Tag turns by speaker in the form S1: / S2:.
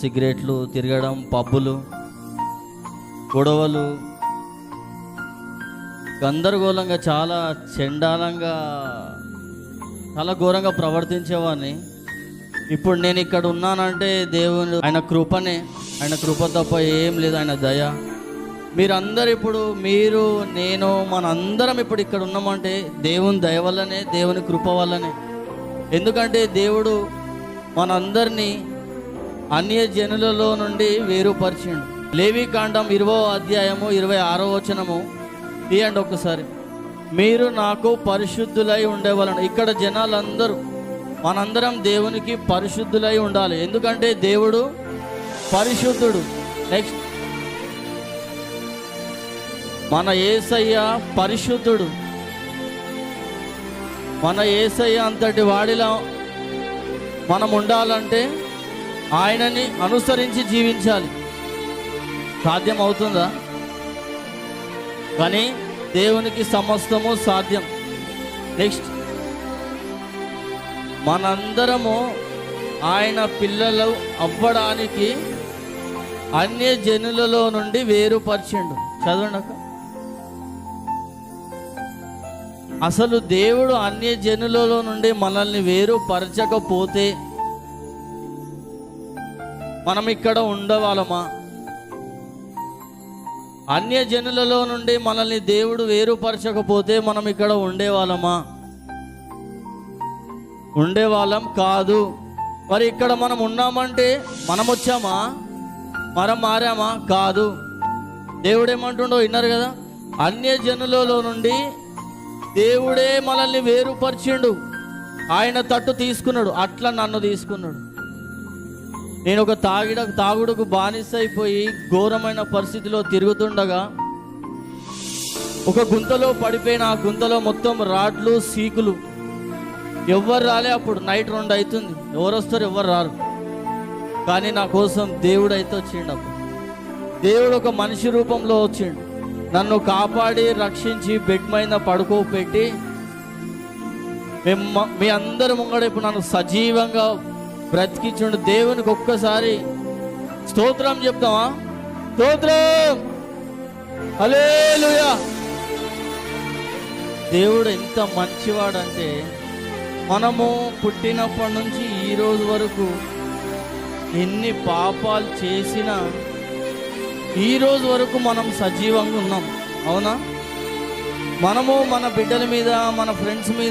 S1: సిగరెట్లు, తిరగడం, పబ్బులు, గొడవలు, గందరగోళంగా చాలా చండాలంగా చాలా ఘోరంగా ప్రవర్తించేవాడిని. ఇప్పుడు నేను ఇక్కడ ఉన్నానంటే దేవుని ఆయన కృపనే, ఆయన కృప తప్ప ఏం లేదు, ఆయన దయ. మీరందరూ ఇప్పుడు మీరు నేను మనందరం ఇప్పుడు ఇక్కడ ఉన్నామంటే దేవుని దయ వల్లనే, దేవుని కృప వల్లనే. ఎందుకంటే దేవుడు మనందరినీ అన్య జనులలో నుండి వేరుపరిచిండు. లేవికాండం 20వ అధ్యాయము 26వ వచనము తీయండి ఒకసారి. మీరు నాకు పరిశుద్ధులై ఉండేవాళ్ళను. ఇక్కడ జనాలందరూ మనందరం దేవునికి పరిశుద్ధులై ఉండాలి. ఎందుకంటే దేవుడు పరిశుద్ధుడు. నెక్స్ట్, మన యేసయ్య పరిశుద్ధుడు. మన యేసయ్య అంతటి వాడిలా మనం ఉండాలంటే ఆయనని అనుసరించి జీవించాలి. సాధ్యం అవుతుందా? కానీ దేవునికి సమస్తము సాధ్యం. నెక్స్ట్, మనందరము ఆయన పిల్లలు అవ్వడానికి అన్య జనులలో నుండి వేరుపరిచిండు. చదవండి అక్క. అసలు దేవుడు అన్య జనులలో నుండి మనల్ని వేరుపరచకపోతే మనం ఇక్కడ ఉండవాళ్ళమా? అన్య జనులలో నుండి మనల్ని దేవుడు వేరుపరచకపోతే మనం ఇక్కడ ఉండేవాళ్ళమా? ఉండేవాళ్ళం కాదు. మరి ఇక్కడ మనం ఉన్నామంటే మనం వచ్చామా, మనం మారామా? కాదు. దేవుడు ఏమంటుండో విన్నారు కదా, అన్య జనులలో నుండి దేవుడే మనల్ని వేరుపరిచిండు. ఆయన తట్టు తీసుకున్నాడు, అట్లా నన్ను తీసుకున్నాడు. నేను ఒక తాగుడుకు బానిస అయిపోయి ఘోరమైన పరిస్థితిలో తిరుగుతుండగా ఒక గుంతలో పడిపోయిన, ఆ గుంతలో మొత్తం రాడ్లు, సీకులు. ఎవ్వరు రాలే. అప్పుడు నైట్ 2 అవుతుంది. ఎవరు వస్తారు? ఎవ్వరు రారు. కానీ నా కోసం దేవుడు అయితే వచ్చిండు. అప్పుడు దేవుడు ఒక మనిషి రూపంలో వచ్చిండు. నన్ను కాపాడి రక్షించి బెడ్ మీద పడుకోబెట్టి మీ అందరి ముంగడ ఇప్పుడు నన్ను సజీవంగా బ్రతికించుండు. దేవునికి ఒక్కసారి స్తోత్రం చెప్తామా? స్తోత్రం, హల్లెలూయా. దేవుడు ఎంత మంచివాడంటే మనము పుట్టినప్పటి నుంచి ఈ రోజు వరకు ఎన్ని పాపాలు చేసినా ఈ రోజు వరకు మనం సజీవంగా ఉన్నాం. అవునా? మనము మన బిడ్డల మీద, మన ఫ్రెండ్స్ మీద